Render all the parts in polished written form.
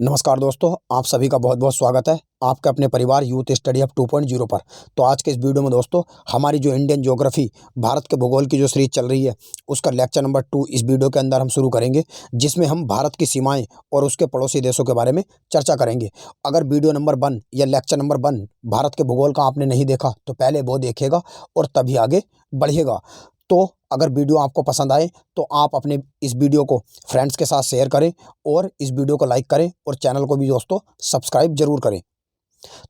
नमस्कार दोस्तों, आप सभी का बहुत बहुत स्वागत है आपके अपने परिवार यूथ स्टडी हब 2.0 पर। तो आज के इस वीडियो में दोस्तों हमारी जो इंडियन ज्योग्राफी भारत के भूगोल की जो सीरीज चल रही है उसका लेक्चर नंबर 2 इस वीडियो के अंदर हम शुरू करेंगे, जिसमें हम भारत की सीमाएं और उसके पड़ोसी देशों के बारे में चर्चा करेंगे। अगर वीडियो नंबर 1 या लेक्चर नंबर 1 भारत के भूगोल का आपने नहीं देखा तो पहले वो देखेगा और तभी आगे बढ़िएगा। तो अगर वीडियो आपको पसंद आए तो आप अपने इस वीडियो को फ्रेंड्स के साथ शेयर करें और इस वीडियो को लाइक करें और चैनल को भी दोस्तों सब्सक्राइब जरूर करें।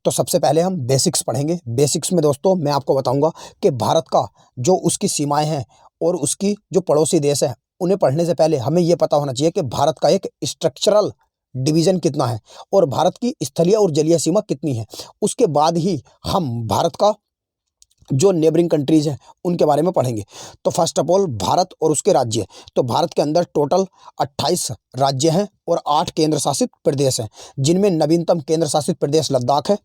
तो सबसे पहले हम बेसिक्स पढ़ेंगे। बेसिक्स में दोस्तों मैं आपको बताऊंगा कि भारत का जो उसकी सीमाएं हैं और उसकी जो पड़ोसी देश है, उन्हें पढ़ने से पहले हमें यह पता होना चाहिए कि भारत का एक स्ट्रक्चरल डिवीजन कितना है और भारत की स्थलीय और जलीय सीमा कितनी है। उसके बाद ही हम भारत का जो नेबरिंग कंट्रीज हैं उनके बारे में पढ़ेंगे। तो फर्स्ट ऑफ ऑल भारत और उसके राज्य। तो भारत के अंदर टोटल 28 राज्य हैं और 8 केंद्र शासित प्रदेश हैं, जिनमें नवीनतम केंद्र शासित प्रदेश लद्दाख है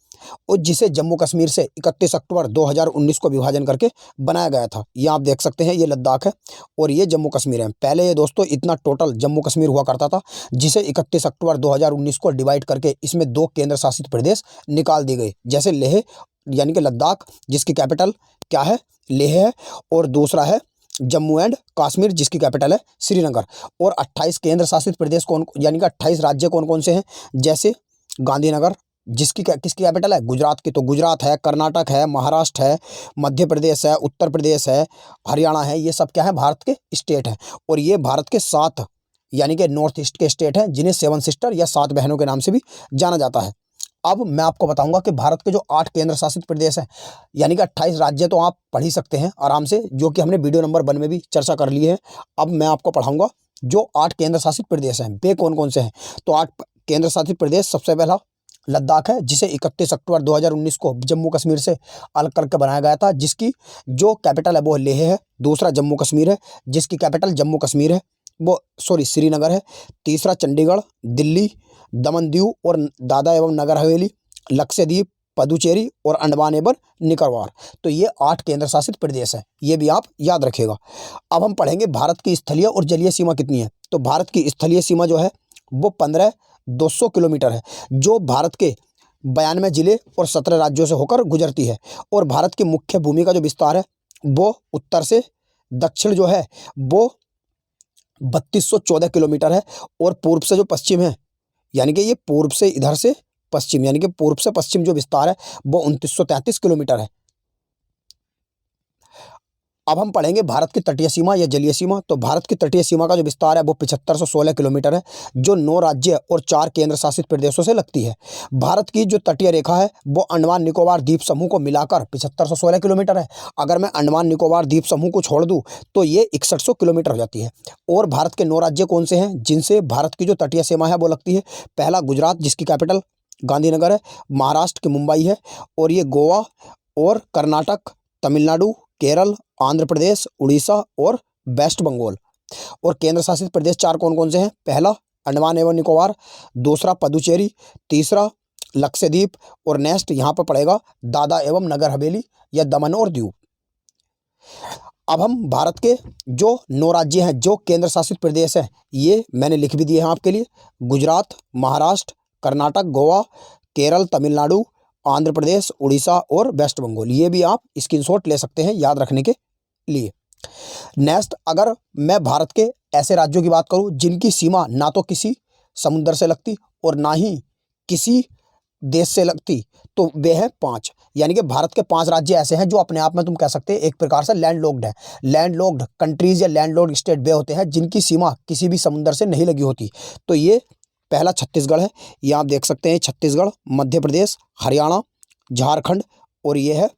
और जिसे जम्मू कश्मीर से 31 अक्टूबर 2019 को विभाजन करके बनाया गया था। ये आप देख सकते हैं, ये लद्दाख है और ये जम्मू कश्मीर है। पहले ये दोस्तों इतना टोटल जम्मू कश्मीर हुआ करता था, जिसे 31 अक्टूबर 2019 को डिवाइड करके इसमें 2 केंद्र शासित प्रदेश निकाल दिए गए, जैसे लेह यानी कि लद्दाख जिसकी कैपिटल क्या है, लेह है, और दूसरा है जम्मू एंड कश्मीर जिसकी कैपिटल है श्रीनगर। और 28 केंद्र शासित प्रदेश कौन यानी कि 28 राज्य कौन कौन से हैं, जैसे गांधीनगर जिसकी किसकी कैपिटल है, गुजरात की। तो गुजरात है, कर्नाटक है, महाराष्ट्र है, मध्य प्रदेश है, उत्तर प्रदेश है, हरियाणा है। ये सब क्या है, भारत के स्टेट हैं और ये भारत के 7 यानी कि नॉर्थ ईस्ट के स्टेट हैं, जिन्हें 7 सिस्टर या 7 बहनों के नाम से भी जाना जाता है। अब मैं आपको बताऊंगा कि भारत के जो 8 केंद्र शासित प्रदेश हैं यानी कि 28 राज्य तो आप पढ़ ही सकते हैं आराम से, जो कि हमने वीडियो नंबर 1 में भी चर्चा कर ली है। अब मैं आपको पढ़ाऊंगा जो 8 केंद्र शासित प्रदेश हैं वे कौन कौन से हैं। तो 8 केंद्र शासित प्रदेश, सबसे पहला लद्दाख है, जिसे 31 अक्टूबर 2019 को जम्मू कश्मीर से अलग करके बनाया गया था, जिसकी जो कैपिटल है वो लेह है। दूसरा जम्मू कश्मीर है, जिसकी कैपिटल जम्मू कश्मीर है, वो श्रीनगर है। तीसरा चंडीगढ़, दिल्ली, दमन दीव और दादरा एवं नगर हवेली, लक्षद्वीप, पुदुचेरी और अंडमान एवं निकोबार। तो ये 8 केंद्र शासित प्रदेश हैं, ये भी आप याद रखिएगा। अब हम पढ़ेंगे भारत की स्थलीय और जलीय सीमा कितनी है। तो भारत की स्थलीय सीमा जो है वो 15,200 किलोमीटर है, जो भारत के 92 जिले और 17 राज्यों से होकर गुजरती है। और भारत की मुख्य भूमि का जो विस्तार है वो उत्तर से दक्षिण जो है वो 3214 किलोमीटर है और पूर्व से जो पश्चिम है यानी कि ये पूर्व से इधर से पश्चिम यानी कि पूर्व से पश्चिम जो विस्तार है वो 2933 किलोमीटर है। अब हम पढ़ेंगे भारत की तटीय सीमा या जलीय सीमा। तो भारत की तटीय सीमा का जो विस्तार है वो 7516 किलोमीटर है, जो 9 राज्य और 4 केंद्र शासित प्रदेशों से लगती है। भारत की जो तटीय रेखा है वो अंडमान निकोबार द्वीप समूह को मिलाकर 7516 किलोमीटर है। अगर मैं अंडमान निकोबार द्वीप समूह को छोड़ दूँ तो ये 6100 किलोमीटर हो जाती है। और भारत के 9 राज्य कौन से हैं जिनसे भारत की जो तटीय सीमा है वो लगती है। पहला गुजरात जिसकी कैपिटल गांधीनगर है, महाराष्ट्र की मुंबई है, और ये गोवा और कर्नाटक, तमिलनाडु, केरल, आंध्र प्रदेश, उड़ीसा और वेस्ट बंगाल। और केंद्र शासित प्रदेश 4 कौन कौन से हैं, पहला अंडमान एवं निकोबार, दूसरा पुदुचेरी, तीसरा लक्षद्वीप और नेक्स्ट यहाँ पर पड़ेगा दादरा एवं नगर हवेली या दमन और दीव। अब हम भारत के जो 9 राज्य हैं जो केंद्र शासित प्रदेश हैं ये मैंने लिख भी दिए हैं आपके लिए। गुजरात, महाराष्ट्र, कर्नाटक, गोवा, केरल, तमिलनाडु, आंध्र प्रदेश, उड़ीसा और वेस्ट बंगाल। ये भी आप स्क्रीनशॉट ले सकते हैं याद रखने के लिए। नेक्स्ट, अगर मैं भारत के ऐसे राज्यों की बात करूं जिनकी सीमा ना तो किसी समुद्र से लगती और ना ही किसी देश से लगती, तो वे हैं 5 यानी कि भारत के 5 राज्य ऐसे हैं जो अपने आप में तुम कह सकते हैं एक प्रकार से लैंडलॉक्ड है। लैंडलॉक्ड कंट्रीज या लैंडलॉक्ड स्टेट वे होते हैं जिनकी सीमा किसी भी समुद्र से नहीं लगी होती। तो ये पहला छत्तीसगढ़ है, ये आप देख सकते हैं छत्तीसगढ़, मध्य प्रदेश, हरियाणा, झारखंड और ये है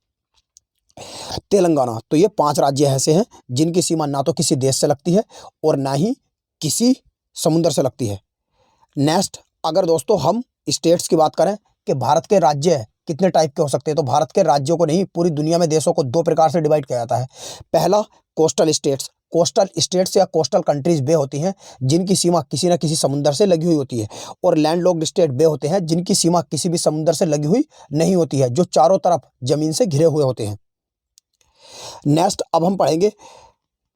तेलंगाना। तो ये 5 राज्य ऐसे हैं जिनकी सीमा ना तो किसी देश से लगती है और ना ही किसी समुद्र से लगती है। नेक्स्ट, अगर दोस्तों हम स्टेट्स की बात करें कि भारत के राज्य कितने टाइप के हो सकते हैं, तो भारत के राज्यों को नहीं पूरी दुनिया में देशों को 2 प्रकार से डिवाइड किया जाता है। पहला कोस्टल स्टेट्स। कोस्टल स्टेट्स या कोस्टल कंट्रीज वे होती हैं जिनकी सीमा किसी न किसी समुद्र से लगी हुई होती है। और लैंडलॉक्ड स्टेट वे होते हैं जिनकी सीमा किसी भी समुद्र से लगी हुई नहीं होती है, जो चारों तरफ जमीन से घिरे हुए होते हैं। नेक्स्ट, अब हम पढ़ेंगे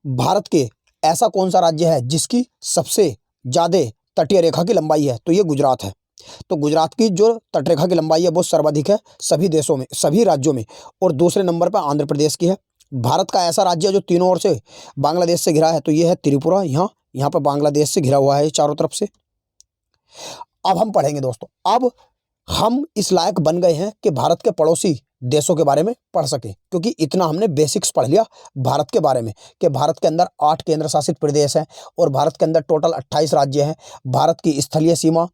भारत के ऐसा कौन सा राज्य है जिसकी सबसे ज़्यादा तटीय रेखा की लंबाई है तो ये गुजरात है। तो गुजरात की जो तटरेखा की लंबाई है वो सर्वाधिक है सभी देशों में, सभी राज्यों में। और दूसरे नंबर पर आंध्र प्रदेश की है। भारत का ऐसा राज्य जो तीनों ओर से बांग्लादेश से घिरा है तो ये है त्रिपुरा। यहाँ पर बांग्लादेश से घिरा हुआ है चारों तरफ से। अब हम पढ़ेंगे दोस्तों, अब हम इस लायक बन गए हैं कि भारत के पड़ोसी देशों के बारे में पढ़ सके, क्योंकि इतना हमने बेसिक्स पढ़ लिया भारत के बारे में कि भारत के अंदर 8 केंद्र शासित प्रदेश हैं और भारत के अंदर टोटल 28 राज्य हैं। भारत की स्थलीय सीमा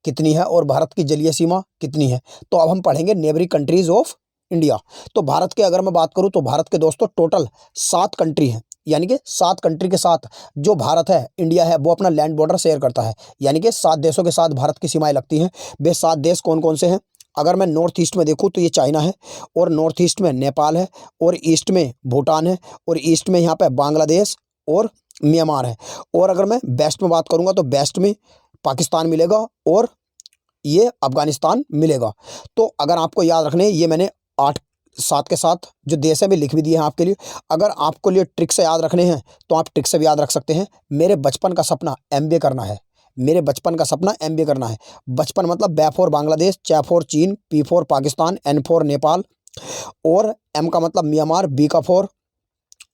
कितनी है और भारत की जलीय सीमा कितनी है। तो अब हम पढ़ेंगे नेबरिंग कंट्रीज ऑफ इंडिया। तो भारत के अगर मैं बात करूं तो भारत के दोस्तों टोटल 7 कंट्री हैं, यानी कि 7 कंट्री के साथ जो भारत है, इंडिया है, वो अपना लैंड बॉर्डर शेयर करता है। यानी कि 7 देशों के साथ भारत की सीमाएं लगती हैं। वे 7 देश कौन कौन से हैं? अगर मैं नॉर्थ ईस्ट में देखूं तो ये चाइना है, और नॉर्थ ईस्ट में नेपाल है, और ईस्ट में भूटान है, और ईस्ट में यहाँ पे बांग्लादेश और म्यांमार है। और अगर मैं वेस्ट में बात करूंगा तो वेस्ट में पाकिस्तान मिलेगा और ये अफगानिस्तान मिलेगा। तो अगर आपको याद रखने, ये मैंने 7 के साथ जो देश है भी लिख भी दिए हैं आपके लिए। अगर आपको लिए ट्रिक से याद रखने हैं तो आप ट्रिक से भी याद रख सकते हैं। मेरे बचपन का सपना एमबीए करना है, मेरे बचपन का सपना एमबीए करना है। बचपन मतलब ब फॉर बांग्लादेश, च फॉर चीन, P for Pakistan, N for Nepal, और एम का मतलब म्यांमार, बी का फॉर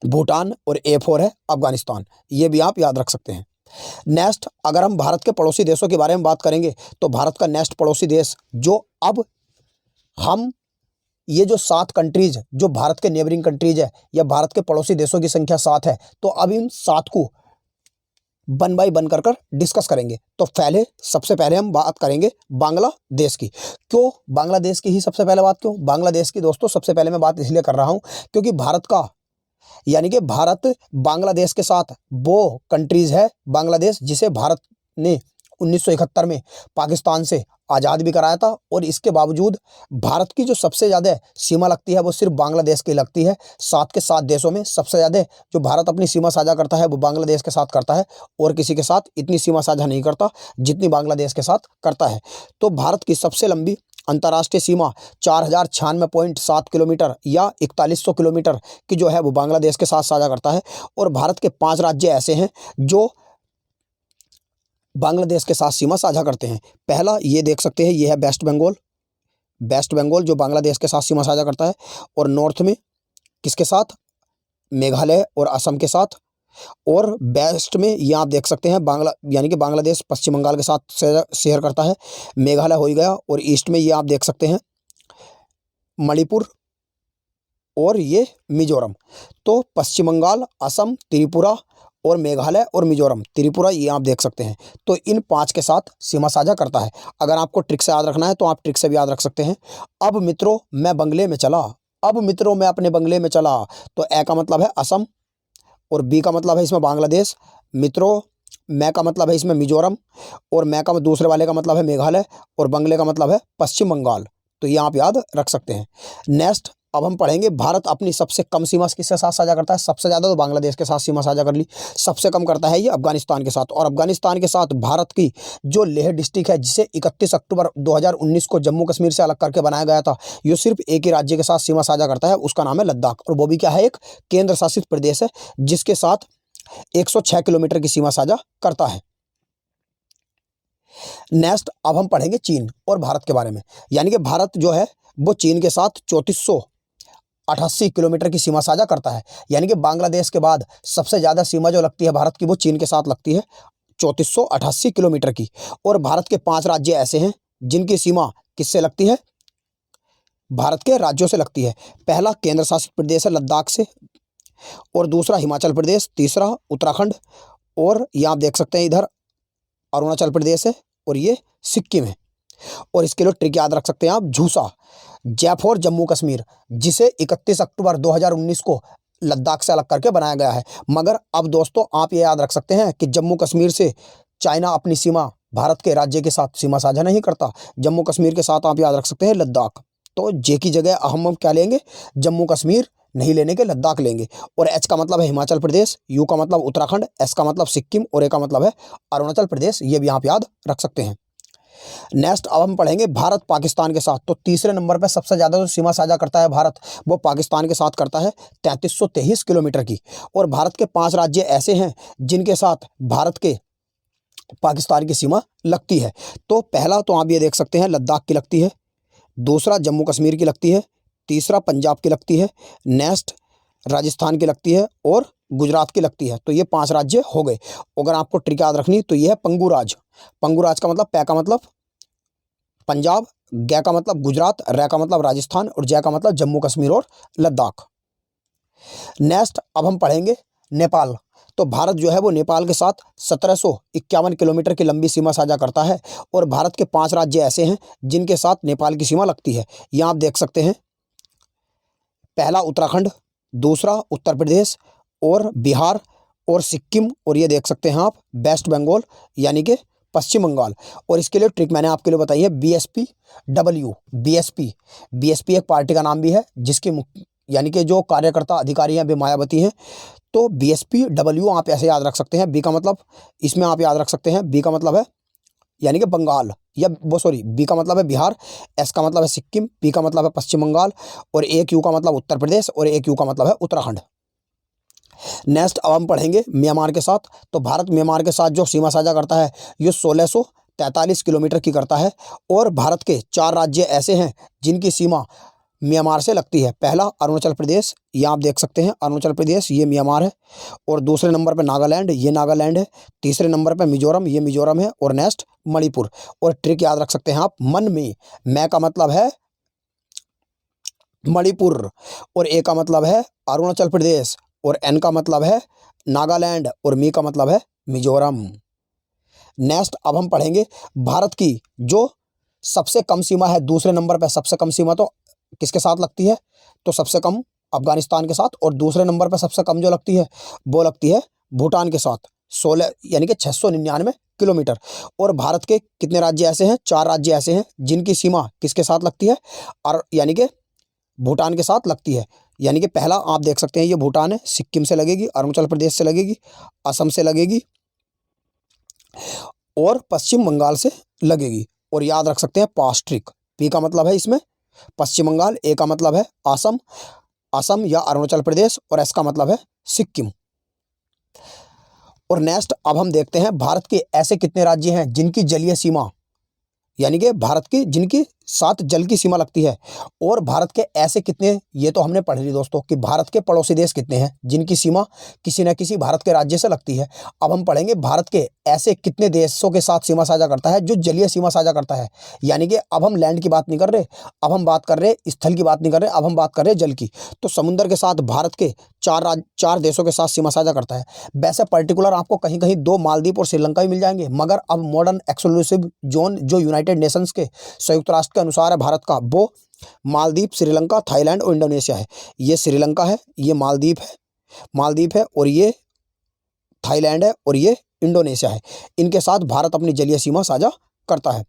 भूटान, और ए फॉर है अफगानिस्तान। ये भी आप याद रख सकते हैं। नेक्स्ट, अगर हम भारत के पड़ोसी देशों के बारे में बात करेंगे तो भारत का नेक्स्ट पड़ोसी देश जो अब हम ये जो 7 कंट्रीज जो भारत के नेबरिंग कंट्रीज है या भारत के पड़ोसी देशों की संख्या 7 है, तो अब इन 7 को वन बाई वन कर डिस्कस करेंगे। तो सबसे पहले हम बात करेंगे बांग्लादेश की। क्यों बांग्लादेश की ही सबसे पहले बात, क्यों बांग्लादेश की दोस्तों सबसे पहले मैं बात इसलिए कर रहा हूं क्योंकि भारत का, यानी कि भारत बांग्लादेश के साथ वो कंट्रीज है, बांग्लादेश जिसे भारत ने 1971 में पाकिस्तान से आज़ाद भी कराया था, और इसके बावजूद भारत की जो सबसे ज़्यादा सीमा लगती है वो सिर्फ बांग्लादेश की लगती है। 7 के 7 देशों में सबसे ज़्यादा जो भारत अपनी सीमा साझा करता है वो बांग्लादेश के साथ करता है, और किसी के साथ इतनी सीमा साझा नहीं करता जितनी बांग्लादेश के साथ करता है। तो भारत की सबसे लंबी अंतर्राष्ट्रीय सीमा 4096.7 किलोमीटर या 4100 किलोमीटर की जो है वो बांग्लादेश के साथ साझा करता है। और भारत के 5 राज्य ऐसे हैं जो बांग्लादेश के साथ सीमा साझा करते हैं। पहला ये देख सकते हैं, ये है वेस्ट बंगाल। वेस्ट बंगाल जो बांग्लादेश के साथ सीमा साझा करता है। और नॉर्थ में किसके साथ? मेघालय और असम के साथ। और वेस्ट में ये आप देख सकते हैं यानी कि बांग्लादेश पश्चिम बंगाल के साथ शेयर करता है, मेघालय हो ही गया। और ईस्ट में ये आप देख सकते हैं मणिपुर और ये मिजोरम। तो पश्चिम बंगाल, असम, त्रिपुरा और मेघालय और मिजोरम, त्रिपुरा ये आप देख सकते हैं। तो इन 5 के साथ सीमा साझा करता है। अगर आपको ट्रिक से याद रखना है तो आप ट्रिक से भी याद रख सकते हैं। अब मित्रों मैं बंगले में चला, अब मित्रों मैं अपने बंगले में चला। तो ए का मतलब है असम, और बी का मतलब है इसमें बांग्लादेश। मित्रों मैं का मतलब है इसमें मिजोरम, और मैं का दूसरे वाले का मतलब है मेघालय, और बंगले का मतलब है पश्चिम बंगाल। तो ये आप याद रख सकते हैं। नेक्स्ट, अब हम पढ़ेंगे भारत अपनी सबसे कम सीमा किसके साथ साझा करता है? सबसे ज़्यादा तो बांग्लादेश के साथ सीमा साझा कर ली, सबसे कम करता है ये अफगानिस्तान के साथ। और अफगानिस्तान के साथ भारत की जो लेह डिस्ट्रिक्ट है, जिसे 31 अक्टूबर 2019 को जम्मू कश्मीर से अलग करके बनाया गया था, ये सिर्फ एक ही राज्य के साथ सीमा साझा करता है, उसका नाम है लद्दाख। और वो भी क्या है? एक केंद्र शासित प्रदेश है जिसके साथ 106 किलोमीटर की सीमा साझा करता है। नेक्स्ट, अब हम पढ़ेंगे चीन और भारत के बारे में। यानी कि भारत जो है वो चीन के साथ 3488 किलोमीटर की सीमा साझा करता है। यानी कि बांग्लादेश के बाद सबसे ज़्यादा सीमा जो लगती है भारत की वो चीन के साथ लगती है, 3488 किलोमीटर की। और भारत के 5 राज्य ऐसे हैं जिनकी सीमा किससे लगती है? भारत के राज्यों से लगती है। पहला केंद्र शासित प्रदेश है लद्दाख से, और दूसरा हिमाचल प्रदेश, तीसरा उत्तराखंड, और यहाँ आप देख सकते हैं इधर अरुणाचल प्रदेश है, और ये सिक्किम है। और इसके लिए ट्रिक याद रख सकते हैं आप, झूसा, जयपुर जम्मू कश्मीर, जिसे 31 अक्टूबर 2019 को लद्दाख से अलग करके बनाया गया है। मगर अब दोस्तों आप ये याद रख सकते हैं कि जम्मू कश्मीर से चाइना अपनी सीमा भारत के राज्य के साथ सीमा साझा नहीं करता। जम्मू कश्मीर के साथ आप याद रख सकते हैं लद्दाख। तो जे की जगह हम क्या लेंगे? जम्मू कश्मीर नहीं लेने के, लद्दाख लेंगे। और एच का मतलब है हिमाचल प्रदेश, यू का मतलब उत्तराखंड, एस का मतलब सिक्किम, और ए का मतलब है अरुणाचल प्रदेश। ये भी आप याद रख सकते हैं। नेक्स्ट, अब हम पढ़ेंगे भारत पाकिस्तान के साथ। तो तीसरे नंबर पर सबसे ज़्यादा जो सीमा साझा करता है भारत, वो पाकिस्तान के साथ करता है 3323 किलोमीटर की। और भारत के 5 राज्य ऐसे हैं जिनके साथ भारत के पाकिस्तान की सीमा लगती है। तो पहला तो आप ये देख सकते हैं लद्दाख की लगती है, दूसरा जम्मू कश्मीर की लगती है, तीसरा पंजाब की लगती है, नेक्स्ट राजस्थान की लगती है और गुजरात की लगती है। तो ये 5 राज्य हो गए। अगर आपको ट्रिक याद रखनी तो ये है पंगु राज। पंगु राज का मतलब पै का मतलब पंजाब, कै का मतलब गुजरात, रै का मतलब राजस्थान और जै का मतलब जम्मू कश्मीर और लद्दाख। नेक्स्ट अब हम पढ़ेंगे नेपाल। तो भारत जो है वो नेपाल के साथ 1751 किलोमीटर की लंबी सीमा साझा करता है और भारत के 5 राज्य ऐसे हैं जिनके साथ नेपाल की सीमा लगती है। यहाँ आप देख सकते हैं, पहला उत्तराखंड, दूसरा उत्तर प्रदेश और बिहार और सिक्किम, और ये देख सकते हैं आप वेस्ट बंगाल यानी कि पश्चिम बंगाल। और इसके लिए ट्रिक मैंने आपके लिए बताई है बीएसपी डब्ल्यू। बीएसपी एक पार्टी का नाम भी है जिसकी यानी कि जो कार्यकर्ता अधिकारी हैं वे मायावती हैं। तो बीएसपी डब्ल्यू आप ऐसे याद रख सकते हैं। बी का मतलब इसमें आप याद रख सकते हैं, बी का मतलब है यानी कि बंगाल, या वो सॉरी बी का मतलब है बिहार, एस का मतलब है सिक्किम, पी का मतलब है पश्चिम बंगाल और एक यू का मतलब उत्तर प्रदेश और एक यू का मतलब है उत्तराखंड। नेक्स्ट अब हम पढ़ेंगे म्यांमार के साथ। तो भारत म्यांमार के साथ जो सीमा साझा करता है ये 1643 किलोमीटर की करता है और भारत के 4 राज्य ऐसे हैं जिनकी सीमा म्यांमार से लगती है। पहला अरुणाचल प्रदेश, ये आप देख सकते हैं अरुणाचल प्रदेश, ये म्यांमार है। और दूसरे नंबर पे नागालैंड, ये नागालैंड है। तीसरे नंबर पे मिजोरम, ये मिजोरम है। और नेक्स्ट मणिपुर। और ट्रिक याद रख सकते हैं आप, मन में मैं का मतलब है मणिपुर और ए का मतलब है अरुणाचल प्रदेश और एन का मतलब है नागालैंड और मी का मतलब है मिजोरम। नेक्स्ट अब हम पढ़ेंगे भारत की जो सबसे कम सीमा है, दूसरे नंबर पर सबसे कम सीमा तो किसके साथ लगती है? तो सबसे कम अफगानिस्तान के साथ, और दूसरे नंबर पर सबसे कम जो लगती है वो लगती है भूटान के साथ 16 यानी कि 699 किलोमीटर। और भारत के कितने राज्य ऐसे हैं? 4 राज्य ऐसे हैं जिनकी सीमा किसके साथ लगती है? और यानी कि भूटान के साथ लगती है। यानी कि पहला आप देख सकते हैं ये भूटान है, सिक्किम से लगेगी, अरुणाचल प्रदेश से लगेगी, असम से लगेगी और पश्चिम बंगाल से लगेगी। और याद रख सकते हैं पास्ट ट्रिक, पी का मतलब है इसमें पश्चिम बंगाल, ए का मतलब है असम या अरुणाचल प्रदेश और एस का मतलब है सिक्किम। और नेक्स्ट अब हम देखते हैं भारत के ऐसे कितने राज्य हैं जिनकी जलीय सीमा यानी कि भारत की जिनकी साथ जल की सीमा लगती है। और भारत के ऐसे कितने, ये तो हमने पढ़ ली दोस्तों कि भारत के पड़ोसी देश कितने हैं जिनकी सीमा किसी न किसी भारत के राज्य से लगती है। अब हम पढ़ेंगे भारत के ऐसे कितने देशों के साथ सीमा साझा करता है जो जलीय सीमा साझा करता है। यानी कि अब हम लैंड की बात नहीं कर रहे, अब हम बात कर रहे स्थल की बात नहीं कर रहे, अब हम बात कर रहे जल की। तो समुद्र के साथ भारत के 4 देशों के साथ सीमा साझा करता है। वैसे पर्टिकुलर आपको कहीं कहीं 2 मालदीव और श्रीलंका भी मिल जाएंगे, मगर अब मॉडर्न एक्सक्लूसिव जोन जो यूनाइटेड नेशंस के संयुक्त राष्ट्र के अनुसार है भारत का, वो मालदीव, श्रीलंका, थाईलैंड और इंडोनेशिया है। ये श्रीलंका है, ये मालदीव है और ये थाईलैंड है और ये इंडोनेशिया है। इनके साथ भारत अपनी जलीय सीमा साझा करता है।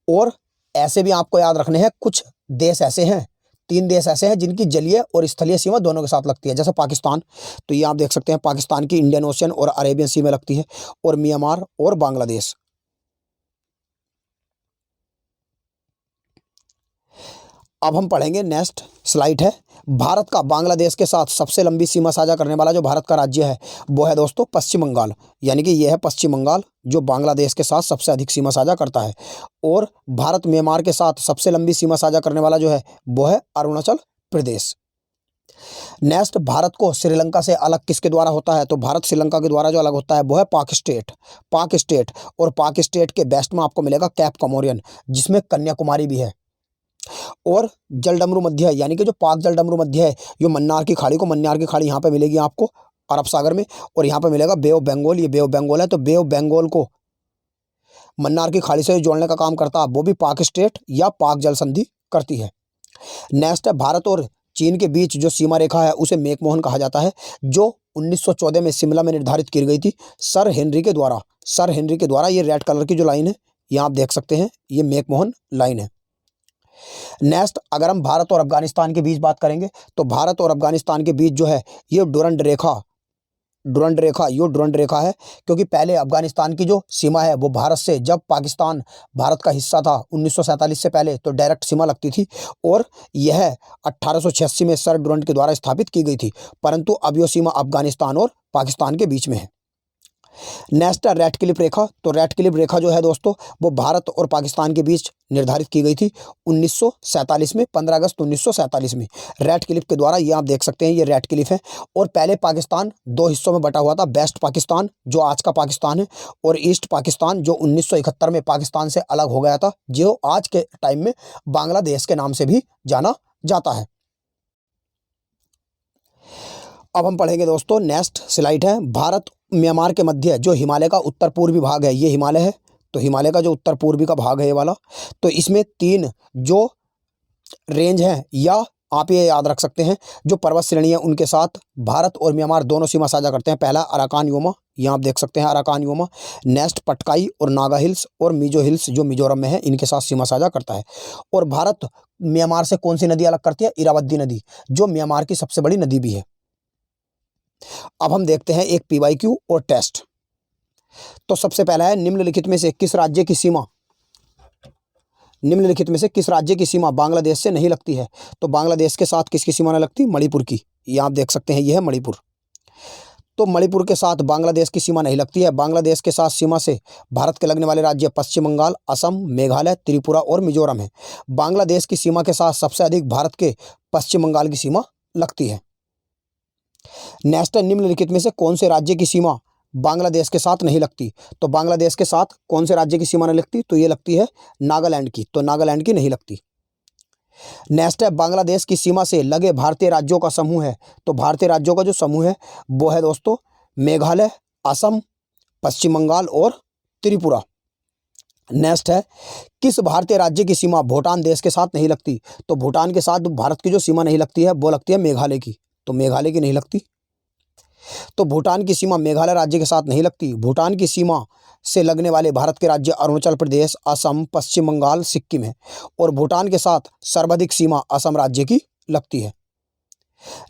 और ऐसे भी आपको याद रखने हैं, कुछ देश ऐसे हैं, 3 देश ऐसे हैं जिनकी जलीय और स्थलीय सीमा दोनों के साथ लगती है। जैसे पाकिस्तान, तो ये आप देख सकते हैं पाकिस्तान की इंडियन ओशियन और अरेबियन सी में लगती है। और म्यांमार और बांग्लादेश। अब हम पढ़ेंगे, नेक्स्ट स्लाइड है, भारत का बांग्लादेश के साथ सबसे लंबी सीमा साझा करने वाला जो भारत का राज्य है वो है दोस्तों पश्चिम बंगाल। यानी कि यह है पश्चिम बंगाल जो बांग्लादेश के साथ सबसे अधिक सीमा साझा करता है। और भारत म्यांमार के साथ सबसे लंबी सीमा साझा करने वाला जो है वो है अरुणाचल प्रदेश। नेक्स्ट, भारत को श्रीलंका से अलग किसके द्वारा होता है? तो भारत श्रीलंका के द्वारा जो अलग होता है वो है पाक स्टेट। और पाक स्टेट के बेस्ट में आपको मिलेगा कैप कमोरियन, जिसमें कन्याकुमारी भी है। और जलडमरू मध्य यानी कि जो पाक जलडमरू मध्य है, ये मन्नार की खाड़ी यहाँ पे मिलेगी आपको अरब सागर में। और यहाँ पे मिलेगा बे ऑफ बंगाल, ये बे ऑफ बंगाल है। तो बे ऑफ बंगाल को मन्नार की खाड़ी से जोड़ने का काम करता है वो भी पाक स्टेट या पाक जल संधि करती है। नेक्स्ट है, भारत और चीन के बीच जो सीमा रेखा है उसे मैकमोहन कहा जाता है, जो 1914 में शिमला में निर्धारित की गई थी सर हेनरी के द्वारा। ये रेड कलर की जो लाइन है यहाँ आप देख सकते हैं, ये मैकमोहन लाइन है। नेक्स्ट, अगर हम भारत और अफगानिस्तान के बीच बात करेंगे तो भारत और अफगानिस्तान के बीच जो है ये डुरंड रेखा है। क्योंकि पहले अफगानिस्तान की जो सीमा है वो भारत से, जब पाकिस्तान भारत का हिस्सा था 1947 से पहले, तो डायरेक्ट सीमा लगती थी। और यह 1886 में सर डुरंड के द्वारा स्थापित की गई थी। परंतु अब यह सीमा अफगानिस्तान और पाकिस्तान के बीच में है। नेक्स्ट है रेड क्लिफ रेखा। तो रेड क्लिफ रेखा जो है दोस्तों वो भारत और पाकिस्तान के बीच निर्धारित की गई थी 1947 में, 15 अगस्त 1947 में रेड क्लिफ के द्वारा। ये आप देख सकते हैं, ये रेड क्लिफ है। और पहले पाकिस्तान दो हिस्सों में बटा हुआ था, वेस्ट पाकिस्तान जो आज का पाकिस्तान है, और ईस्ट पाकिस्तान जो 1971 में पाकिस्तान से अलग हो गया था, जो आज के टाइम में बांग्लादेश के नाम से भी जाना जाता है। अब हम पढ़ेंगे दोस्तों, नेक्स्ट स्लाइड है, भारत म्यांमार के मध्य जो हिमालय का उत्तर पूर्वी भाग है, ये हिमालय है। तो हिमालय का जो उत्तर पूर्वी का भाग है ये वाला, तो इसमें 3 जो रेंज हैं, या आप ये याद रख सकते हैं जो पर्वत श्रेणी है, उनके साथ भारत और म्यांमार दोनों सीमा साझा करते हैं। पहला अराकान योमा, यहाँ आप देख सकते हैं अराकान योमा। नेक्स्ट पटकाई और नागा हिल्स और मिजो हिल्स जो मिजोरम में है, इनके साथ सीमा साझा करता है। और भारत म्यांमार से कौन सी नदी अलग करती है? इरावदी नदी, जो म्यांमार की सबसे बड़ी नदी भी है। अब हम देखते हैं एक PYQ और टेस्ट। तो सबसे पहला है, निम्नलिखित में से किस राज्य की सीमा बांग्लादेश से नहीं लगती है? तो बांग्लादेश के साथ किसकी सीमा नहीं लगती? मणिपुर की। ये आप देख सकते हैं, ये है मणिपुर। तो मणिपुर के साथ बांग्लादेश की सीमा नहीं लगती है। बांग्लादेश के साथ सीमा से भारत के लगने वाले राज्य पश्चिम बंगाल, असम, मेघालय, त्रिपुरा और मिजोरम है। बांग्लादेश की सीमा के साथ सबसे अधिक भारत के पश्चिम बंगाल की सीमा लगती है। नेक्स्ट, निम्नलिखित में से कौन से राज्य की सीमा बांग्लादेश के साथ नहीं लगती? तो बांग्लादेश के साथ कौन से राज्य की सीमा नहीं लगती? तो ये लगती है नागालैंड की। तो नागालैंड की नहीं लगती। नेक्स्ट है, बांग्लादेश की सीमा से लगे भारतीय राज्यों का समूह है। तो भारतीय राज्यों का जो समूह है वो है दोस्तों मेघालय, असम, पश्चिम बंगाल और त्रिपुरा। नेक्स्ट है, किस भारतीय राज्य की सीमा भूटान देश के साथ नहीं लगती? तो भूटान के साथ भारत की जो सीमा नहीं लगती है वो लगती है मेघालय की। तो मेघालय की नहीं लगती। तो भूटान की सीमा मेघालय राज्य के साथ नहीं लगती। भूटान की सीमा से लगने वाले भारत के राज्य अरुणाचल प्रदेश, असम, पश्चिम बंगाल, सिक्किम है। और भूटान के साथ सर्वाधिक सीमा असम राज्य की लगती है।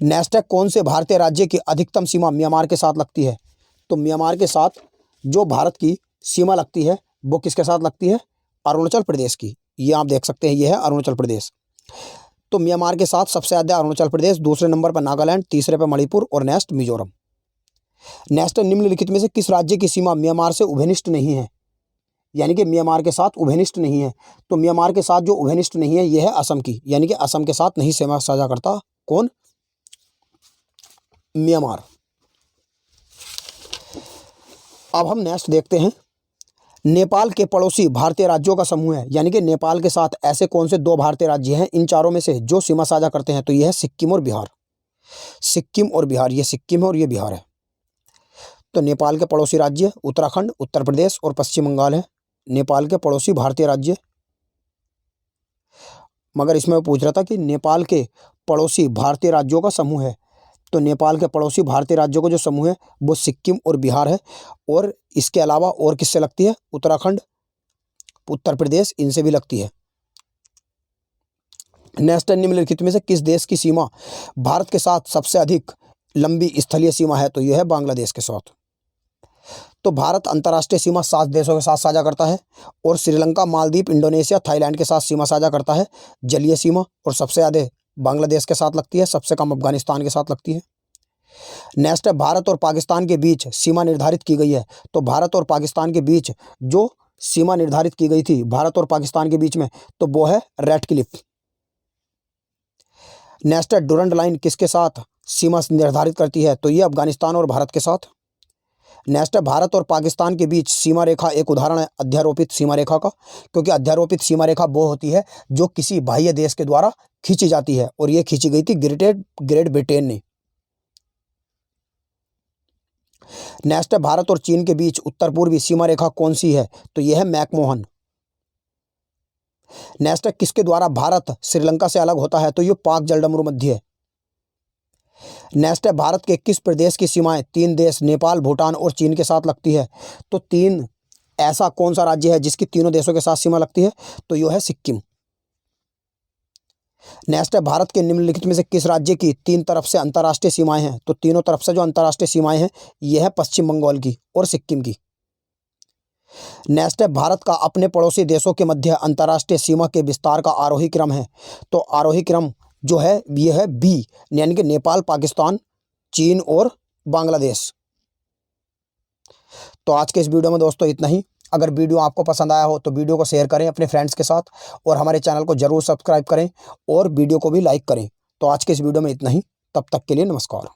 नेक्स्ट है, कौन से भारतीय राज्य की अधिकतम सीमा म्यांमार के साथ लगती है? तो म्यांमार के साथ जो भारत की सीमा लगती है वो किसके साथ लगती है? अरुणाचल प्रदेश की। ये आप देख सकते हैं, ये है अरुणाचल प्रदेश। तो म्यांमार के साथ सबसे ज़्यादा अरुणाचल प्रदेश, दूसरे नंबर पर नागालैंड, तीसरे पर मणिपुर और नेक्स्ट मिजोरम। नेक्स्ट, निम्नलिखित में से किस राज्य की सीमा म्यांमार से उभयनिष्ठ नहीं है? यानी कि म्यांमार के साथ उभयनिष्ठ नहीं है। तो म्यांमार के साथ जो उभयनिष्ठ नहीं है ये है असम की, यानी कि असम के साथ नहीं सीमा साझा करता कौन? म्यांमार। अब हम नेक्स्ट देखते हैं, नेपाल के पड़ोसी भारतीय राज्यों का समूह है। यानी कि नेपाल के साथ ऐसे कौन से 2 भारतीय राज्य हैं इन चारों में से जो सीमा साझा करते हैं? तो यह है सिक्किम और बिहार। सिक्किम और बिहार, ये सिक्किम है और ये बिहार है। तो नेपाल के पड़ोसी राज्य उत्तराखंड, उत्तर प्रदेश और पश्चिम बंगाल है। नेपाल के पड़ोसी भारतीय राज्य। मगर इसमें मैं पूछ रहा था कि नेपाल के पड़ोसी भारतीय राज्यों का समूह है। तो नेपाल के पड़ोसी भारतीय राज्यों का जो समूह है वो सिक्किम और बिहार है। और इसके अलावा और किससे लगती है? उत्तराखंड, उत्तर प्रदेश, इनसे भी लगती है। नेक्स्ट, निम्नलिखित में से किस देश की सीमा भारत के साथ सबसे अधिक लंबी स्थलीय सीमा है? तो यह है बांग्लादेश के साथ। तो भारत अंतर्राष्ट्रीय सीमा 7 देशों के साथ साझा करता है। और श्रीलंका, मालदीव, इंडोनेशिया, थाईलैंड के साथ सीमा साझा करता है जलीय सीमा। और सबसे ज़्यादा बांग्लादेश के साथ लगती है, सबसे कम अफगानिस्तान के साथ लगती है। नेक्स्ट है, भारत और पाकिस्तान के बीच सीमा निर्धारित की गई है। तो भारत और पाकिस्तान के बीच जो सीमा निर्धारित की गई थी भारत और पाकिस्तान के बीच में, तो वो है रेड क्लिफ। नेक्स्ट है, डुरंड लाइन किसके साथ सीमा निर्धारित करती है? तो ये अफगानिस्तान और भारत के साथ। नेक्स्ट है, भारत और पाकिस्तान के बीच सीमा रेखा एक उदाहरण है अध्यारोपित सीमा रेखा का। क्योंकि अध्यारोपित सीमा रेखा वो होती है जो किसी बाह्य देश के द्वारा खींची जाती है, और ये खींची गई थी ग्रेट ब्रिटेन ने। नेक्स्ट है, भारत और चीन के बीच उत्तर पूर्वी सीमा रेखा कौन सी है? तो यह है मैकमोहन। नेक्स्ट है, किसके द्वारा भारत श्रीलंका से अलग होता है? तो ये पाक जलडमरू मध्य है। नेक्स्ट है, भारत के किस प्रदेश की सीमाएं 3 देश नेपाल, भूटान और चीन के साथ लगती है? तो 3 ऐसा कौन सा राज्य है जिसकी तीनों देशों के साथ सीमा लगती है? तो यह है सिक्किम। नेक्स्ट है, भारत के निम्नलिखित में से किस राज्य की 3 तरफ से अंतर्राष्ट्रीय सीमाएं हैं? तो तीनों तरफ से जो अंतर्राष्ट्रीय सीमाएं हैं यह है पश्चिम बंगाल की और सिक्किम की। नेक्स्ट है, भारत का अपने पड़ोसी देशों के मध्य अंतर्राष्ट्रीय सीमा के विस्तार का आरोही क्रम है। तो आरोही क्रम जो है यह है बी, यानी कि नेपाल, पाकिस्तान, चीन और बांग्लादेश। तो आज के इस वीडियो में दोस्तों इतना ही। अगर वीडियो आपको पसंद आया हो तो वीडियो को शेयर करें अपने फ्रेंड्स के साथ और हमारे चैनल को ज़रूर सब्सक्राइब करें और वीडियो को भी लाइक करें। तो आज के इस वीडियो में इतना ही। तब तक के लिए नमस्कार।